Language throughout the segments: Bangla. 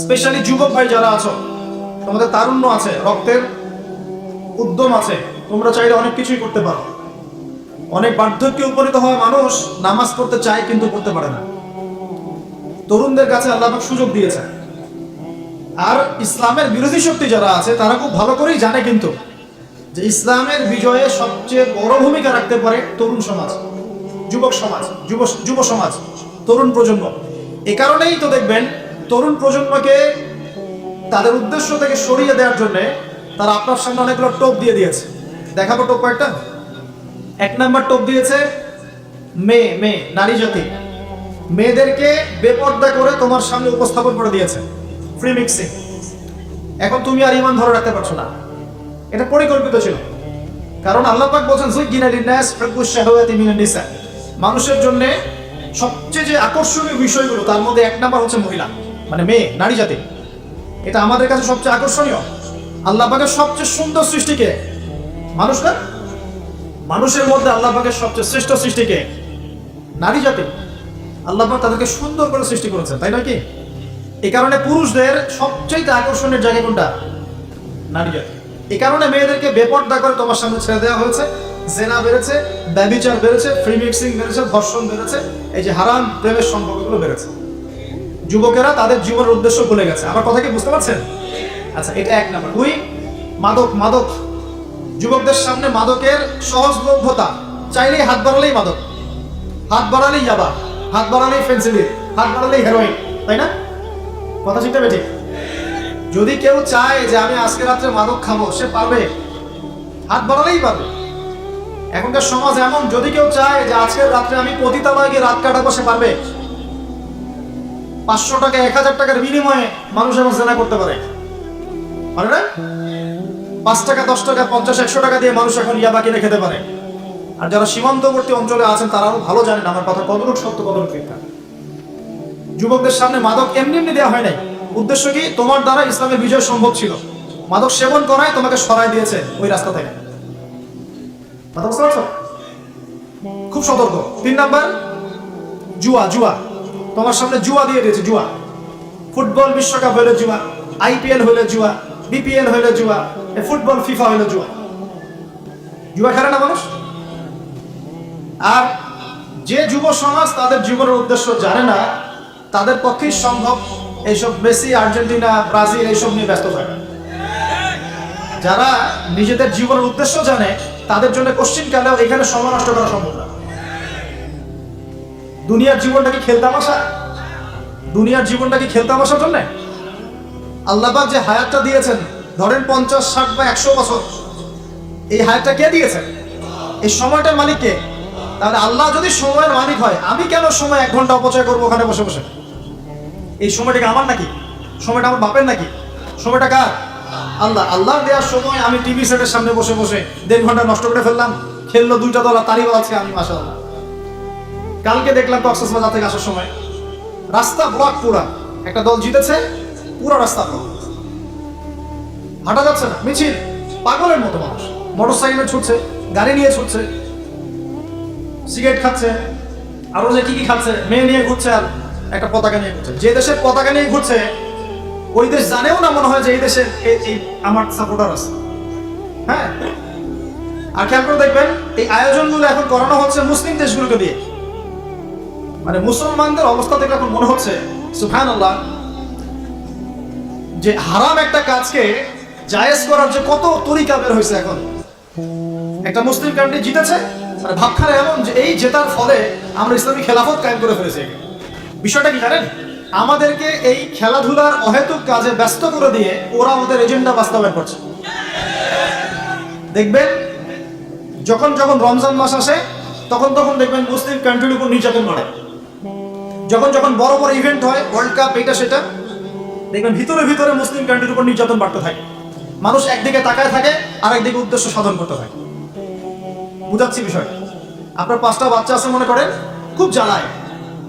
স্পেশালি যুবক ভাই যারা আছো, তোমাদের তারুণ্য আছে, রক্তের উদ্যম আছে, তোমরা চাইলে অনেক কিছুই করতে পারো। অনেক বার্ধক্যে উপনীত হওয়া মানুষ নামাজ পড়তে চায় কিন্তু করতে পারে না। তরুণদের কাছে আল্লাহ পাক সুযোগ দিয়েছে। আর ইসলামের বিরোধী শক্তি যারা আছে তারা খুব ভালো করেই জানে কিন্তু যে ইসলামের বিজয়ে সবচেয়ে বড় ভূমিকা রাখতে পারে তরুণ সমাজ, যুবক সমাজ, যুব সমাজ, তরুণ প্রজন্ম। এ কারণেই তো দেখবেন তরুণ প্রজন্মকে তাদের উদ্দেশ্য থেকে সরিয়ে দেওয়ার জন্য তারা আপনার সামনে অনেকগুলো টোপ দিয়ে দিয়েছে। দেখাবো টোপ কয়েকটা। এক নাম্বার টোপ দিয়েছে মেয়ে নারী জাতি, মেয়েদেরকে বেপর্দা করে তোমার সামনে উপস্থাপন করে দিয়েছে, ফ্রি মিক্সিং। এখন তুমি আর ঈমান ধরে রাখতে পারছো না। এটা পরিকল্পিত ছিল, কারণ আল্লাহ পাক বলেন যুজ্জিনা লিন-নাস হুব্বুশ শাহাওয়াতি মিনান নিসা, মানুষের জন্য সবচেয়ে যে আকর্ষণীয় বিষয়গুলো তার মধ্যে এক নাম্বার হচ্ছে মহিলা, মানে মেয়ে, নারী জাতি। এটা আমাদের কাছে সবচেয়ে আকর্ষণীয়। আল্লাহ পাকের সবচেয়ে সুন্দর সৃষ্টিকে মানুষ না, মানুষের মধ্যে আল্লাহ পাকের সবচেয়ে শ্রেষ্ঠ সৃষ্টিকে নারী জাতি। আল্লাহ পাক তাদেরকে সুন্দর করে সৃষ্টি করেছেন, তাই নয় কি? এই কারণে পুরুষদের সবচেয়ে আকর্ষণের জায়গা কোনটা? নারী জাতি। এই কারণে মেয়েদেরকে বেপর্দা করে তোমার সামনে ছেড়ে দেওয়া হয়েছে। জেনা বেড়েছে, ব্যভিচার বেড়েছে, ফ্রি মিক্সিং বেড়েছে, ধর্ষণ বেড়েছে, এই যে হারাম প্রেমের সম্পর্কগুলো বেড়েছে। যুবকেরা তাদের জীবনের উদ্দেশ্য ভুলে গেছে। আমার কথা কি বুঝতে পারছেন? আচ্ছা, এটা এক নাম্বার। দুই, মাদক। যুবকদের সামনে মাদকের সহজলভ্যতা, চাইলেই হাত বাড়ালেই মাদক, হাত বাড়ালেই ইয়াবা, হাত বাড়ালেই ফেন্সিডিল, হাত বাড়ালেই হেরোইন, তাই না? কথা ঠিক না ঠিক? যদি কেউ চায় যে আমি আজকে রাত্রে মাদক খাবো, সে পারবে, হাত বাড়ালেই পারবে। এখনকার সমাজ এমন, যদি কেউ চায় যে আজকের রাত্রে আমি পতিতালয়ে গিয়ে রাত কাটাবো, সে পারবে। 500 টাকা 1000 টাকার বিনিময়ে মানুষ এখন জেনা করতে পারে, পারে না? 5 টাকা 10 টাকা 50-100 টাকা দিয়ে মানুষ এখন ইয়াবা কিনে খেতে পারে। আর যারা সীমান্তবর্তী অঞ্চলে আছেন তারাও ভালো জানেন আমার কথা কতটুকু সত্য, কতটুকু মিথ্যা। যুবকদের সামনে মাদক এমনি দেওয়া হয় নাই। উদ্দেশ্য কি? তোমার দ্বারা ইসলামের বিজয় সম্ভব ছিল। মাদক সেবন করায় তোমাকে সরাই দিয়েছে ওই রাস্তা থেকে। খুব সতর্ক। 3 নাম্বার, জুয়া। তোমার সামনে জুয়া দিয়ে দিয়েছে। জুয়া, ফুটবল বিশ্বকাপ হইলে জুয়া, IPL হইলে জুয়া, BPL হইলে জুয়া, ফুটবল ফিফা হইলে জুয়া খেলে না মানুষ। আর যে যুব সমাজ তাদের জীবনের উদ্দেশ্য জানে না, তাদের পক্ষেই সম্ভব এইসব মেসি, আর্জেন্টিনা, ব্রাজিল এইসব নিয়ে ব্যস্ত থাকে। যারা নিজেদের জীবনের উদ্দেশ্য জানে তাদের জন্য কোশ্চিনকালেও এখানে সময় নষ্ট করা সম্ভব না। দুনিয়ার জীবনটা কি খেলতামাশা? দুনিয়ার জীবনটা কি খেলতামাশার জন্য? আল্লাহ পাক যে হায়াতটা দিয়েছেন, ধরেন 50, 60 বা 100 বছর, এই হায়াতটা কে দিয়েছেন? এই সময়টার মালিক কে? তাহলে আল্লাহ যদি সময়ের মালিক হয়, আমি কেন সময় 1 ঘন্টা অপচয় করবো ওখানে বসে বসে? এই সময়টা কি আমার নাকি? সময়টা আমার বাপের নাকি? সময়টা কার? আল্লাহর দেওয়ার সময় আমি টিভি সেটের সামনে বসে বসে 1.5 ঘন্টা নষ্ট করে ফেললাম। খেললো 2টা দল, তারই আজকে আমি মাশাআল্লাহ। কালকে দেখলাম কক্সবাজার থেকে আসার সময় রাস্তা ব্লক, পুরা একটা দল জিতেছে, পুরো রাস্তা ব্লক, হাঁটা যাচ্ছে না, মিছিল, পাগলের মতো মানুষ মোটরসাইকেলে ছুটছে, গাড়ি নিয়ে ছুটছে, সিগারেট খাচ্ছে, আরো যে কি খাচ্ছে, মেয়ে নিয়ে ঘুরছে, আর একটা পতাকা নিয়ে ঘুরছে। যে দেশের পতাকা নিয়ে ঘুরছে ওই দেশ জানেও না মনে হয় যে এই দেশে এই আমার সাপোর্টার আছে। হ্যাঁ, আর খেয়াল করে দেখবেন এই আয়োজনগুলো এখন করানো হচ্ছে মুসলিম দেশগুলোকে দিয়ে। মানে মুসলমানদের অবস্থা থেকে এখন মনে হচ্ছে সুবহানাল্লাহ, যে হারাম একটা কাজকে জায়েজ করার যে কত তরিকা বের হয়েছে এখন। একটা মুসলিম কান্ট্রি জিতেছে, মানে ভাবখানা এমন যে এই জেতার ফলে আমরা ইসলামী খেলাফত কায়েম করে ফেলেছি। বিষয়টা কি জানেন? আমাদেরকে এই খেলাধুলার অহেতুক কাজে ব্যস্ত করে দিয়ে ওরা ওদের এজেন্ডা বাস্তবায়ন করছে। দেখবেন যখন রমজান মাস আসে তখন দেখবেন মুসলিম কান্ট্রির উপর নির্যাতন বাড়ে। যখন বড় ইভেন্ট হয়, ওয়ার্ল্ড কাপ, এটা সেটা, দেখবেন ভিতরে মুসলিম কান্ট্রির উপর নির্যাতন বাড়তে থাকে। মানুষ একদিকে তাকায় থাকে আর একদিকে উদ্দেশ্য সাধন করতে থাকে। বুঝাচ্ছি বিষয়। আপনার 5টা বাচ্চা আছে মনে করেন, খুব জ্বালায়,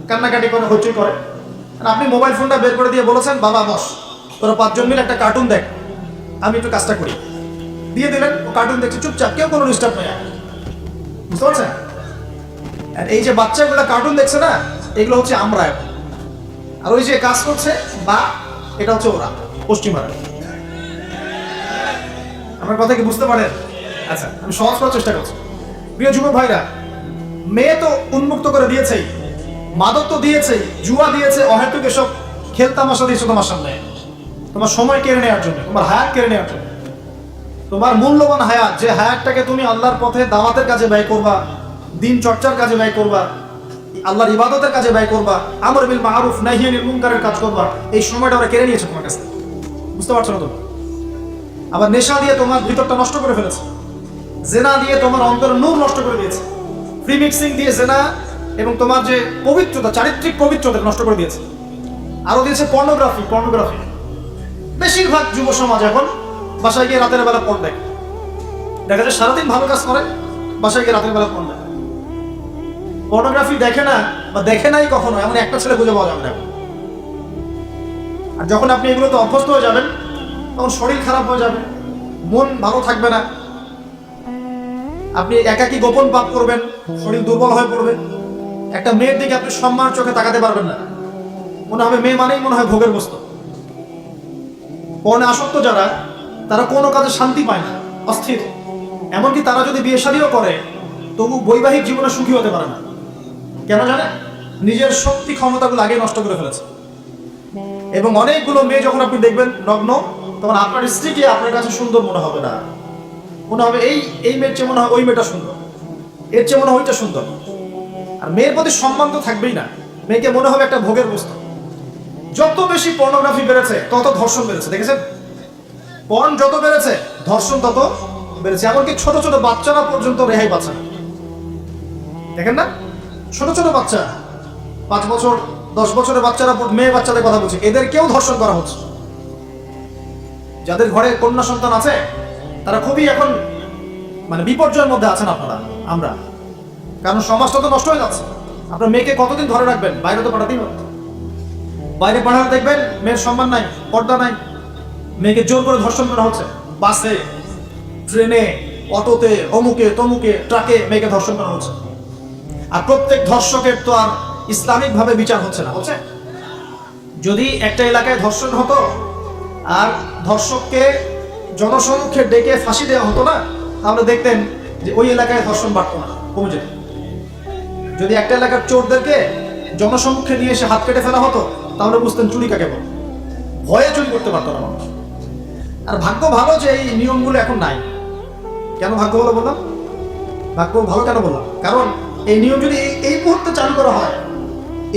কান্নাকাটি করে, হইচই করে। আপনি মোবাইল ফোনটা বের করে দিয়ে বলেছেন, বাবা বস, তোরা 5 জন মিলে একটা কার্টুন দেখ, আমি একটু কাজটা করি। দিয়ে দিলেন, ও কার্টুন দেখছে চুপচাপ, কেউ কোনো ডিস্টার্ব নেই। বুঝতে পারছেন? আর এই যে বাচ্চাগুলো কার্টুন দেখছে না, এগুলো হচ্ছে আমরা। আর ওই যে কাজ করছে বা এটা হচ্ছে ওরা, পশ্চিমারা। আমার কথা কি বুঝতে পারেন? আচ্ছা, আমি সহজ করার চেষ্টা করছি। প্রিয় যুবক ভাইরা, মেয়ে তো উন্মুক্ত করে দিয়েছেই, মাদক তো দিয়েছেই, জুয়া দিয়েছে, অহেতুক এসব খেলতামাশা দিয়েছে তোমার সামনে, তোমার সময় কেড়ে নেওয়ার জন্য, তোমার হায়াত কেড়ে নেওয়ার জন্য। তোমার মূল্যবান হায়াত, যে হায়াতটাকে তুমি আল্লাহর পথে দাওয়াতের কাজে ব্যয় করবা, দিন চর্চার কাজে ব্যয় করবা, আল্লাহর ইবাদতের কাজে ব্যয় করবা, আমর বিল মারুফ নাহি আনিল মুনকারের কাজ করবা, এই সময়টা ওরা কেড়ে নিয়েছে তোমার কাছে। বুঝতে পারছো না? তুমি আবার নেশা দিয়ে তোমার ভিতরটা নষ্ট করে ফেলেছে, জেনা দিয়ে তোমার অন্তরের নূর নষ্ট করে দিয়েছে, ফ্রি মিক্সিং দিয়ে জেনা এবং তোমার যে পবিত্রতা, চারিত্রিক পবিত্রতা নষ্ট করে দিয়েছে। আরো দিয়েছে পর্নোগ্রাফি। বেশিরভাগ যুব সমাজ এখন বাসায় গিয়ে রাতের বেলা পর্ন দেখে। দেখা যায় সারাদিন ভালো কাজ করে, বাসায় গিয়ে রাতের বেলা পর্ন দেখে। পর্নোগ্রাফি দেখে না বা দেখে নাই কখনো এমন একটা ছেলে খুঁজে পাওয়া যাবে না। আর যখন আপনি এগুলোতে অভ্যস্ত হয়ে যাবেন, তখন শরীর খারাপ হয়ে যাবে, মন ভালো থাকবে না, আপনি একাকী গোপন পাপ করবেন, শরীর দুর্বল হয়ে পড়বে। একটা মেয়ের দিকে আপনি সম্মান চোখে তাকাতে পারবেন না, মনে হবে মেয়ে মানেই মনে হয় ভোগের বস্তু। পর্নে আসক্ত যারা, তারা কোনো কাজে শান্তি পায় না, অস্থির। এমনকি তারা যদি বিয়ে শাদীও করে, তবু বৈবাহিক জীবনে সুখী হতে পারে না। কেন জানে? নিজের শক্তি ক্ষমতাগুলো আগে নষ্ট করে ফেলেছে। এবং অনেকগুলো মেয়ে যখন আপনি দেখবেন নগ্ন, তখন আপনার স্ত্রীকে আপনার কাছে সুন্দর মনে হবে না, মনে হবে এই মেয়ের চেয়ে মনে হয় ওই মেয়েটা সুন্দর, এর চেয়ে মনে হয় ওইটা সুন্দর। আর মেয়ের প্রতি সম্মান তো থাকবেই না, মেয়েকে মনে হবে একটা ভোগের বস্তু। যত বেশি পর্নোগ্রাফি বেড়েছে, তত ধর্ষণ বেড়েছে। দেখেছেন? পর্ন যত বেড়েছে, ধর্ষণ তত বেড়েছে। এমনকি ছোট ছোট বাচ্চারা পর্যন্ত রেহাই পাচ্ছে না। দেখেন না? ছোট ছোট বাচ্চা, 5 বছর 10 বছরের বাচ্চারা, মেয়ে বাচ্চাদের কথা বলছে, এদেরকেও ধর্ষণ করা হচ্ছে। যাদের ঘরে কন্যা সন্তান আছে, তারা খুবই এখন বিপর্যয়ের মধ্যে আছেন আপনারা, আমরা। কারণ সমাজটা তো নষ্ট হয়ে যাচ্ছে। আপনার মেয়েকে কতদিন ধরে রাখবেন? বাইরে তো পাঠাতেই হবে। বাইরে পাঠালে দেখবেন মেয়ের সম্মান নাই, পর্দা নাই, মেয়েকে জোর করে ধর্ষণ করা হচ্ছে। বাসে, ট্রেনে, অটোতে, অমুকে তমুকে, ট্রাকে মেয়েকে ধর্ষণ করা হচ্ছে। আর প্রত্যেক ধর্ষকের তো আর ইসলামিক ভাবে বিচার হচ্ছে না, হচ্ছে? যদি একটা এলাকায় ধর্ষণ হতো আর ধর্ষককে জনসম্মুখে ডেকে ফাঁসি দেওয়া হতো না, তাহলে দেখতেন যে ওই এলাকায় ধর্ষণ বাড়তো না, কমে যেত। যদি একটা এলাকার চোরদেরকে জনসম্মুখে নিয়ে এসে হাত কেটে ফেলা হতো, তাহলে বুঝতেন চুরি কাকে বলে। ভয়ে চুরি করতে পারতো না মানুষ। আর ভাগ্য ভালো যে এই নিয়মগুলো এখন নাই। কেন ভাগ্য ভালো বললাম? ভাগ্য ভালো কেন বললাম? কারণ এই নিয়ম যদি এই মুহূর্তে চালু করা হয়,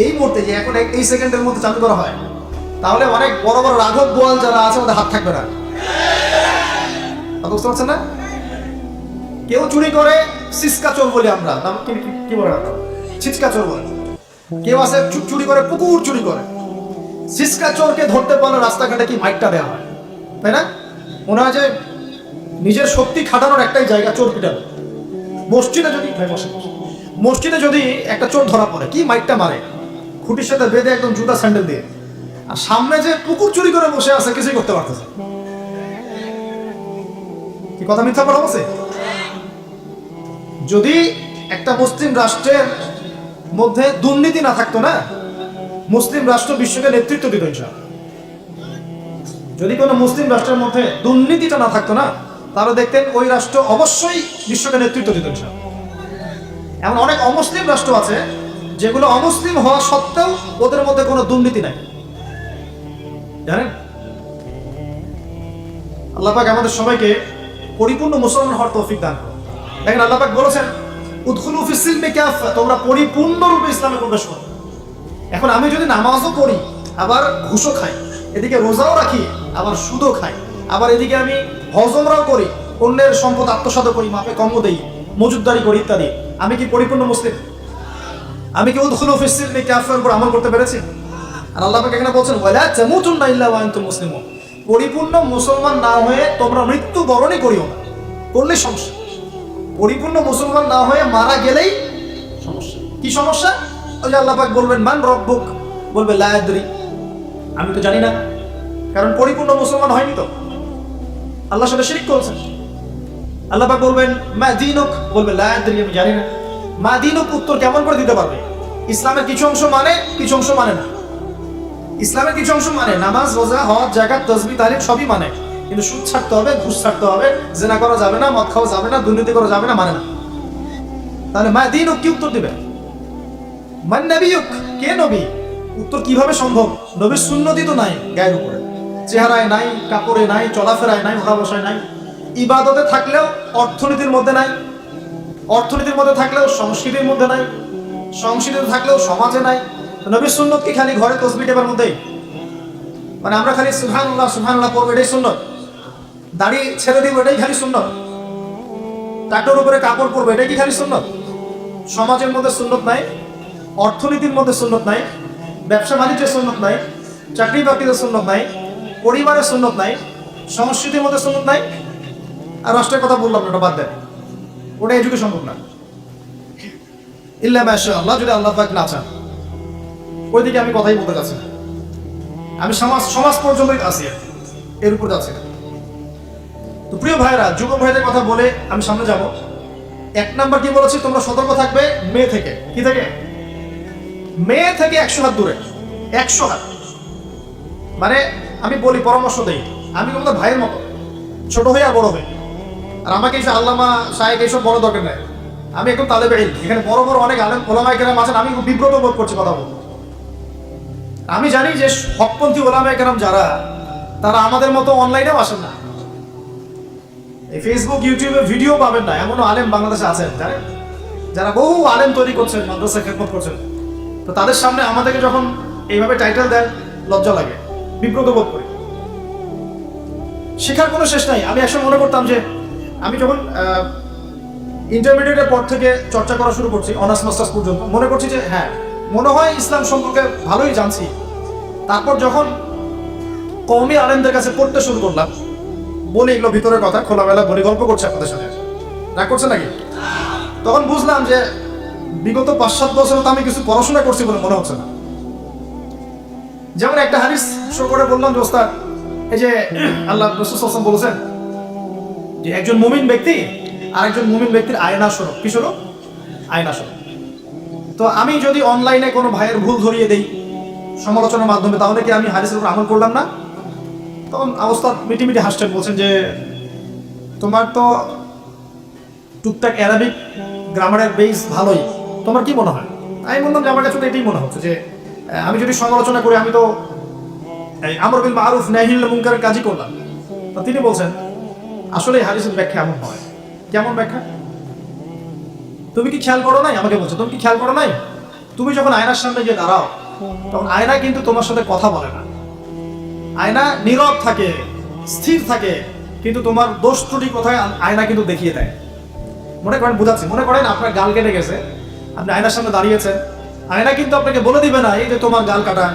এই মুহূর্তে যে এখন এই সেকেন্ডের মধ্যে চালু করা হয়, তাহলে অনেক বড় বড় রাঘব বোয়াল যারা আছে ওদের হাত থাকবে না। বুঝতে পারছেন না? কেউ চুরি করে সিসকা চোর বলি আমরা, কি বলে? ছিচকা চোর বলে। কেউ আছে চুরি করে পুকুর চুরি করে। সিসকা চোরকে ধরতে পারলে রাস্তাঘাটে কি মাইকটা দেওয়া হয়, তাই না? মনে হয় যে নিজের শক্তি খাটানোর একটাই জায়গা, চোর পিটানো। মসজিদে যদি একটা চোর ধরা পড়ে, কি মাইকটা মারে, খুঁটির সাথে বেঁধে একদম জুতা স্যান্ডেল দিয়ে। আর সামনে যে পুকুর চুরি করে বসে আছে, কিছুই করতে পারতেছে। কি কথা মিথ্যা বলা বলছে? যদি একটা মুসলিম রাষ্ট্রের মধ্যে দুর্নীতি না থাকতো না, মুসলিম রাষ্ট্র বিশ্বকে নেতৃত্ব দিত ইনশাআল্লাহ। যদি কোনো মুসলিম রাষ্ট্রের মধ্যে দুর্নীতিটা না থাকতো না, তাহলে দেখতেন ওই রাষ্ট্র অবশ্যই বিশ্বকে নেতৃত্ব দিত ইনশাআল্লাহ। এমন অনেক অমুসলিম রাষ্ট্র আছে যেগুলো অমুসলিম হওয়া সত্ত্বেও ওদের মধ্যে কোনো দুর্নীতি নাই, জানেন? আল্লাহ পাক আমাদের সবাইকে পরিপূর্ণ মুসলমান হওয়ার তৌফিক দান করুন। দেখেন, আল্লাহ পাক বলেছেন, উদখুলু ফিস সিলমি কাফা, তোমরা পরিপূর্ণরূপে ইসলামে প্রবেশ করো। এখন আমি যদি নামাজও পড়ি, আবার ঘুষও খাই, এদিকে রোজাও রাখি, আবার সুদও খাই, আবার এদিকে আমি হজ উমরাও করি, অন্যের সম্পদ আত্মসাৎ করি, মাপে কম দেই, মজুদদারি করি ইত্যাদি, আমি কি পরিপূর্ণ মুসলিম? আমি কি উদখুলু ফিস সিলমি কাফার উপর আমল করতে পেরেছি? আর আল্লাহ পাক এখানে বলছেন, ওয়ালা তামুতুন্না ইল্লা ওয়া আনতুম মুসলিমুন, পরিপূর্ণ মুসলমান না হয়ে তোমরা মৃত্যুবরণই করিও না। করলে সমস্যা। পরিপূর্ণ মুসলমান না হয়ে মারা গেলেই সমস্যা। কি সমস্যা? ওই যে আল্লাহ পাক বলবেন, মান রব্বুক, বলবে লা আদরি, আমি তো জানি না, কারণ পরিপূর্ণ মুসলমান হয়নি তো, আল্লাহর সাথে শিরক করেছেন। আল্লাহ পাক বলবেন, মা দীনুক, বলবে লা আদরি, আমি জানি না। মা দীনুক উত্তর কেমন করে দিতে পারবে? ইসলামের কিছু অংশ মানে, কিছু অংশ মানে না। ইসলামের কিছু অংশ মানে, নামাজ, রোজা, হজ, যাকাত, তাসবিহ, তাহলিল সবই মানে, কিন্তু সুদ ছাড়তে হবে, ঘুষ ছাড়তে হবে, জেনা করা যাবে না, মদ খাওয়া যাবে না, দুর্নীতি করা যাবে না, মানে না। তাহলে মা দিনুক কি উত্তর দিবে? মান নবিয়ুক, কে নবী? উত্তর কিভাবে সম্ভব? নবীর সুন্নতি তো নাই গায়ের উপরে, চেহারায় নাই, কাপড়ে নাই, চলাফেরায় নাই, ওঠা বসায় নাই, ইবাদতে থাকলেও অর্থনীতির মধ্যে নাই, অর্থনীতির মধ্যে থাকলেও সংস্কৃতির মধ্যে নাই, সংস্কৃতিতে থাকলেও সমাজে নাই। নবীর সুন্নত কি খালি ঘরে তসবিহ টেপার মধ্যেই? মানে আমরা খালি সুবহানাল্লাহ সুবহানাল্লাহ পড়বো, এটাই সুন্নত? দাড়ি ছেড়ে দিব, এটাই খালি সুন্নত? টাকটার উপরে কাপড় পরবো, এটাই কি খালি সুন্নত? সমাজের মধ্যে সুন্নত নাই, অর্থনীতির মধ্যে সুন্নত নাই, ব্যবসা বাণিজ্যের সুন্নত নাই, চাকরি বাকরিতে সুন্নত নাই, পরিবারের সুন্নত নাই, সংস্কৃতির মধ্যে সুন্নত নাই, আর রাষ্ট্রের কথা বললাম না, ওটা বাদ দেন, ওটা এযুগে সম্ভব না। ইল্লা মাশাআল্লাহ, যদি আল্লাহ পাক না চান। ওইদিকে আমি কথাই বলতে চাচ্ছি না, আমি সমাজ পর্যন্তই আছি, এর উপর যাচ্ছি না। তো প্রিয় ভাইরা, যুব ভাইদের কথা বলে আমি সামনে যাব। 1 নাম্বার কি বলেছি? তোমরা সতর্ক থাকবে মেয়ে থেকে। কি থেকে? মেয়ে থেকে 100 হাত দূরে। 100 হাত মানে আমি বলি, পরামর্শ দেই, আমি তোমাদের ভাইয়ের মতো, ছোট হয়ে আর বড় হয়ে। আর আমাকে এইসব আল্লামা শায়েখ এইসব বড় দরকার নেই, আমি একদম তালেবে ইলম। এখানে বড় বড় অনেক আলেম ওলামায়ে কেরাম আছেন, আমি খুব বিব্রত বোধ করছি কথা বলতে। আমি জানি যে হকপন্থী ওলামায়ে কেরাম যারা, তারা আমাদের মতো অনলাইনেও আসেন না, এই ফেসবুক ইউটিউবে ভিডিও পাবেন না, এমনও আলেম বাংলাদেশে আছেন জানেন, যারা বহু আলেম তৈরি করছেন, মাদ্রাসা খেদমত করছেন। তো তাদের সামনে আমাদেরকে যখন এইভাবে টাইটেল দেন, লজ্জা লাগে, বিব্রত বোধ করি। শেখার কোনো শেষ নাই। আমি একসময় মনে করতাম যে আমি যখন ইন্টারমিডিয়েটের পর থেকে চর্চা করা শুরু করছি, অনার্স মাস্টার্স পর্যন্ত, মনে করছি যে হ্যাঁ, মনে হয় ইসলাম সম্পর্কে ভালোই জানছি। তারপর যখন কওমি আলেমদের কাছে পড়তে শুরু করলাম, বলি এগুলো ভিতরের কথা, খোলামেলা বলি, গল্প করছে আপনাদের সাথে, রাগ করছে নাকি? তখন বুঝলাম যে বিগত 5-7 বছর তো আমি কিছু পড়াশোনা করছি বলে মনে হচ্ছে না। যেমন একটা হাদিস শো করে বললাম যে ওস্তাদ, এই যে আল্লাহ রাসূল সাল্লাল্লাহু আলাইহি ওয়াসাল্লাম বলেছেন যে একজন মুমিন ব্যক্তি আর একজন মুমিন ব্যক্তির আয়না স্বরূপ। কি স্বরূপ? আয়না স্বরূপ। তো আমি যদি অনলাইনে কোনো ভাইয়ের ভুল ধরিয়ে দেই সমালোচনার মাধ্যমে, তাহলে কি আমি হাদিসের উপর আমল করলাম না? তখন ওস্তাদ মিটিমিটি হাসছেন, বলছেন যে তোমার তো টুকটাক অ্যারাবিক গ্রামারের বেস ভালোই, তোমার কি মনে হয়? আমি বললাম যে আমার কাছে তো এটাই মনে হচ্ছে যে আমি যদি সমালোচনা করি, আমি তো আমর বিল মারুফ নাহি আনিল মুনকারের কাজই করলাম। তো তিনি বলছেন আসলে এই হাদিসের ব্যাখ্যা এমন হয়। কেমন ব্যাখ্যা? তুমি কি খেয়াল করো নাই? আমাকে বলছো, তুমি কি খেয়াল করো নাই? তুমি যখন আয়নার সামনে গিয়ে দাঁড়াও, তখন আয়না কিন্তু তোমার সাথে কথা বলে না, আয়না নীরব থাকে, স্থির থাকে, কিন্তু তোমার দোষ ত্রুটি কোথায় আয়না কিন্তু দেখিয়ে দেয়। মনে করেন, বুঝাচ্ছি, মনে করেন আপনার গাল কেটে গেছে, আপনি আয়নার সামনে দাঁড়িয়েছেন, আয়না কিন্তু আপনাকে বলে দিবে না এই যে তোমার গাল কাটা,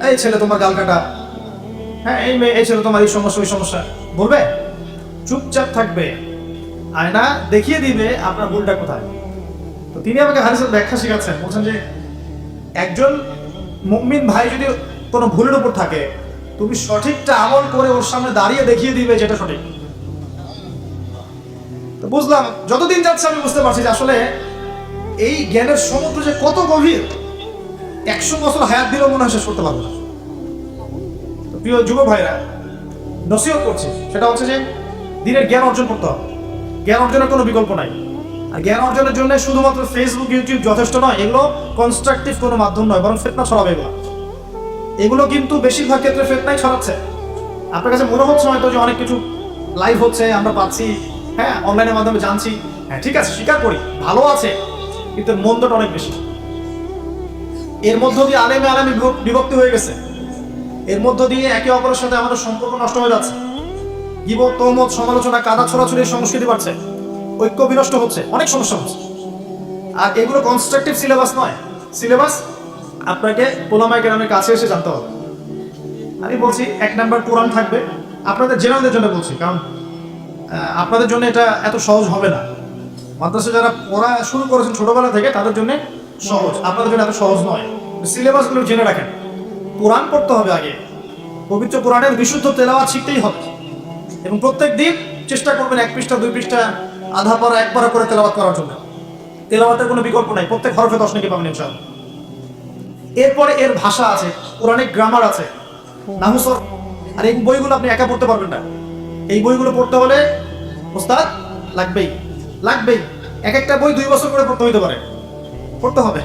এই ছেলে তোমার গাল কাটা, হ্যাঁ এই মেয়ে, এই ছেলে তোমার এই সমস্যা ওই সমস্যা, বলবে? চুপচাপ থাকবে, আয়না দেখিয়ে দিবে আপনার ভুলটা কোথায়। তো তিনি আমাকে হাদিসের ব্যাখ্যা শেখাচ্ছেন, বলছেন যে একজন মুমিন ভাই যদি কোনো ভুলের উপর থাকে, তুমি সঠিকটা আমল করে ওর সামনে দাঁড়িয়ে দেখিয়ে দিবে যেটা সঠিক। তো বুঝলাম, যতদিন যাচ্ছে আমি বুঝতে পারছি যে আসলে এই জ্ঞানের সমুদ্র যে কত গভীর, 100 বছর হায়াত দিলেও মনে হয় শেষ করতে পারবো না। তো প্রিয় যুব ভাইরা, নসিহত করছি, সেটা হচ্ছে যে দিনের জ্ঞান অর্জন করতে হবে। জ্ঞান অর্জনের কোনো বিকল্প নাই। আর জ্ঞান অর্জনের জন্য শুধুমাত্র ফেসবুক ইউটিউব যথেষ্ট নয়, এগুলো কনস্ট্রাকটিভ কোনো মাধ্যম নয়, বরং ফিতনা ছড়াবে এগুলো। এগুলো কিন্তু বেশিরভাগ ক্ষেত্রে ফিতনাই ছড়াচ্ছে। আপনার কাছে মনে হচ্ছে হয়তো যে অনেক কিছু লাইভ হচ্ছে, আমরা পাচ্ছি, হ্যাঁ অনলাইনের মাধ্যমে জানছি, হ্যাঁ ঠিক আছে, স্বীকার করি ভালো আছে, কিন্তু মন্দটা অনেক বেশি। এর মধ্য দিয়ে আলেমে আলেমে বিভক্তি হয়ে গেছে, এর মধ্য দিয়ে একে অপরের সাথে আমাদের সম্পর্ক নষ্ট হয়ে যাচ্ছে, গীবত, তহমত, সমালোচনা, কাদা ছড়াছড়ি সংস্কৃতি বাড়ছে, ঐক্য বিনষ্ট হচ্ছে, অনেক সমস্যা হচ্ছে। আর এগুলো কনস্ট্রাকটিভ সিলেবাস নয়। সিলেবাস আপনাকে ওলামায়ে কেরামের কাছে এসে জানতে হবে। আমি বলছি 1 নাম্বার কোরআন থাকবে, আপনাদের জেনারেলদের জন্য বলছি, কারণ আপনাদের জন্য এটা এত সহজ হবে না। মাদ্রাসা যারা পড়া শুরু করেছেন ছোটবেলা থেকে, তাদের জন্য সহজ, আপনাদের জন্য এত সহজ নয়। সিলেবাসগুলো জেনে রাখেন। কোরআন পড়তে হবে আগে, পবিত্র কোরআনের বিশুদ্ধ তেলাওয়াত শিখতেই হবে, এবং প্রত্যেক দিন চেষ্টা করবেন 1 পৃষ্ঠা 2 পৃষ্ঠা আধা পারা 1 পারা করে তেলাওয়াত করার জন্য। তেলাওয়াতের কোনো বিকল্প নাই, প্রত্যেক হরফে 10 নেকি পাবেন ইনশাআল্লাহ। এরপরে এর ভাষা আছে, কোরআনিক গ্রামার আছে, নাহু সরফ। আর এই বইগুলো আপনি একা পড়তে পারবেন না। এই বইগুলো পড়তে হলে ওস্তাদ লাগবেই লাগবেই। এক একটা বই 2 বছর করে পড়তে হইতে পারে, পড়তে হবে।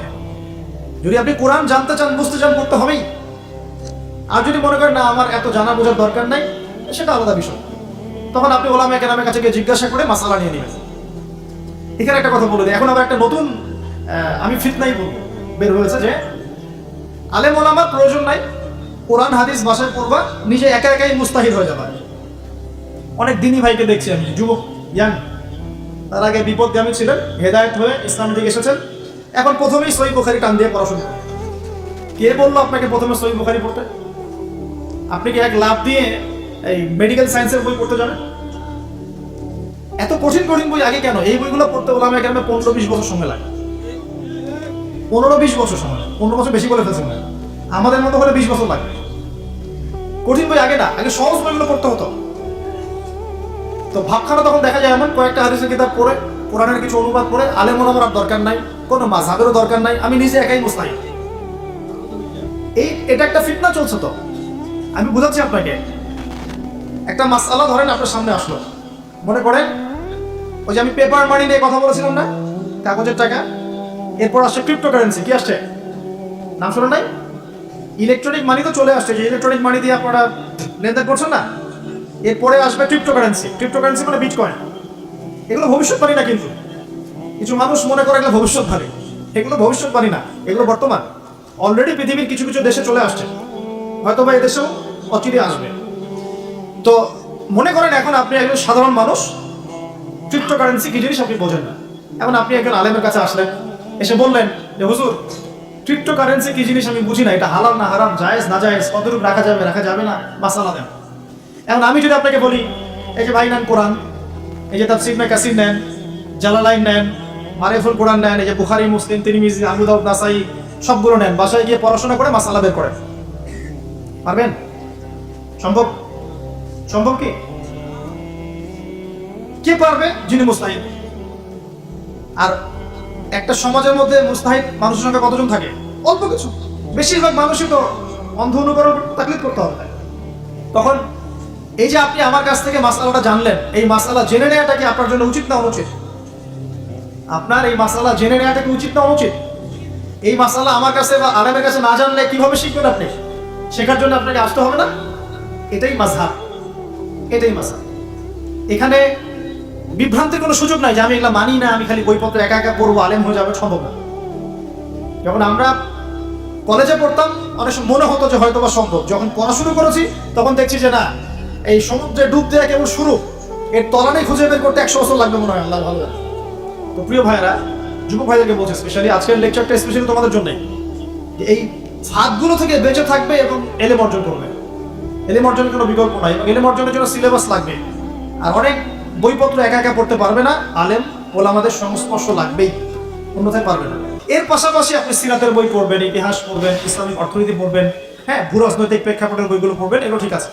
যদি আপনি কোরআন জানতে চান, বুঝতে চান, পড়তে হবেই। আর যদি মনে করেন না আমার এত জানা বোঝার দরকার নাই, সেটা আলাদা বিষয়। তখন আপনি ওলামা কেরামের কাছে গিয়ে জিজ্ঞাসা করে মাসালা নিয়ে নেবেন। এখানে একটা কথা বলে দিই, এখন আবার একটা নতুন আমি ফিতনাই বলবো বের হয়েছে যে আলেম ওলামার প্রয়োজন নাই, কোরআন হাদিস ভাষায় পড়বা, নিজে একা একাই মুস্তাহিদ হয়ে যাবে। অনেক দিনই ভাইকে দেখছি আমি, যুবক ইয়াং, তার আগে বিপদগামী ছিলেন, হেদায়েত হয়ে ইসলামের দিকে এসেছেন, এখন প্রথমেই সহিহ বুখারী টান দিয়ে পড়াশোনা করেন। কে বললো আপনাকে প্রথমে সহিহ বুখারী পড়তে? আপনি কি এক লাভ দিয়ে এই মেডিকেল সায়েন্সের বই পড়তে যাবেন? এত কঠিন কঠিন বই আগে কেন? এই বইগুলো পড়তে ওলামা কেরামে 15-20 বছর সময় লাগে। 15-20 বছর সময়, 15 বছর বেশি বলে ফেলছেন না, আমাদের মতো হলে 20 বছর লাগবে। কঠিন বই আগে না, আগে সহজ বইগুলো পড়তে হতো। তো ভাবখানা তখন দেখা যায় এমন, কয়েকটা হাদিসের কিতাব পড়ে, কোরআনের কিছু অনুবাদ পড়ে, আলেম ওলামার দরকার নাই, কোনো মাযহাবেরও দরকার নাই, আমি নিজে একাই মুস্তাহিদ। এটা একটা ফিতনা চলছে। তো আমি বুঝাচ্ছি আপনাকে, একটা মাসআলা ধরেন আপনার সামনে আসলো, মনে করেন ওই যে আমি পেপার মানি নিয়ে কথা বলেছিলাম না, কাগজের টাকা। এরপর আসছে ক্রিপ্টোকারেন্সি। কি আসছে? নাম শোনেন নাই? ইলেকট্রনিক মানি তো চলে আসছে, যে ইলেকট্রনিক মানি দিয়ে আপনারা লেনদেন করছেন না। এরপরে আসবে ক্রিপ্টোকারেন্সি। ক্রিপ্টোকারেন্সি মানে বিটকয়েন। এগুলো ভবিষ্যৎবাণী না, কিন্তু কিছু মানুষ মনে করে এগুলো ভবিষ্যৎবাণী। এগুলো ভবিষ্যৎবাণী না, এগুলো বর্তমান। অলরেডি পৃথিবীর কিছু কিছু দেশে চলে আসছে, হয়তো বা এদেশেও অচিরে আসবে। তো মনে করেন এখন আপনি একজন সাধারণ মানুষ, ক্রিপ্টোকারেন্সি কি জিনিস আপনি বোঝেন না। এখন আপনি একজন আলেমের কাছে আসলেন, এসে বললেন যে হুজুর ক্রিপ্টোকারেন্সি কি জিনিস আমি বুঝি না, এটা হালাল না হারাম, জায়েজ না জায়েজ, কতটুকু রাখা যাবে রাখা যাবে না, মাসালা দেন। এখন আমি যদি আপনাকে বলি এই যে ভাই নেন কোরআন, এই যে তাফসীর ইবনে কাসির নেন, জালালাইন নেন, মারিফুল কোরআন নেন, এই যে বুখারী, মুসলিম, তিরমিজি, আবু দাউদ, নাসাই, সবগুলো নেন, বাসায় গিয়ে পড়াশোনা করে মাসালা বের করেন। পারবেন? সম্ভব? সম্ভব কি? কে পারবে? যিনি মুস্তাহিদ। আর একটা সমাজের মধ্যে মুস্তাহিদ মানুষের সংখ্যা কতজন থাকে? অল্প কিছু। বেশিরভাগ মানুষই তো অন্ধ অনুকরণ, তাকলিদ করতে হবে। তখন এই যে আপনি আমার কাছ থেকে মাসালাটা জানলেন, এই মাসালা জেনে নেওয়াটা কি আপনার জন্য উচিত না অনুচিত? আপনার এই মাসালা জেনে নেওয়াটা কি উচিত না অনুচিত? এই মাসালা আমার কাছে বা আলেমের কাছে না জানলে কিভাবে শিখবেন আপনি? শেখার জন্য আপনাকে আসতে হবে না? এটাই মাযহাব, এটাই মাযহাব। এখানে বিভ্রান্তির কোনো সুযোগ নাই যে আমি এগুলা মানি না, আমি খালি বইপত্র একা একা পড়বো, আলেম হয়ে যাবে, সম্ভব না। যখন আমরা কলেজে পড়তাম অনেক সময় মনে হতো যে হয়তো বা সম্ভব। যখন পড়া শুরু করেছি তখন দেখছি যে না, এই সমুদ্রে ডুব দেওয়া কেবল শুরু, এর তলানি খুঁজে বের করতে 100 বছর লাগবে মনে হয়। আল্লাহ ভালো জানে। তো প্রিয় ভাইয়েরা, যুবক ভাইদেরকে বলছে, স্পেশালি আজকের লেকচারটা স্পেশালি তোমাদের জন্যই, যে এই ফাঁদগুলো থেকে বেঁচে থাকবে এবং এলেম অর্জন করবে। এলেম অর্জনের কোনো বিকল্প নাই, এবং এলেম অর্জনের জন্য সিলেবাস লাগবে। আর অনেক বইপত্র একা একা পড়তে পারবে না, আলেম ওলামাদের সংস্পর্শ লাগবেই, অন্যথায় পারবে না। এর পাশাপাশি আপনি সিরাতের বই পড়বেন, ইতিহাস পড়বেন, ইসলামিক অর্থনীতি পড়বেন, হ্যাঁ, ভূরাজনৈতিক প্রেক্ষাপটের বইগুলো পড়বেন, এগুলো ঠিক আছে।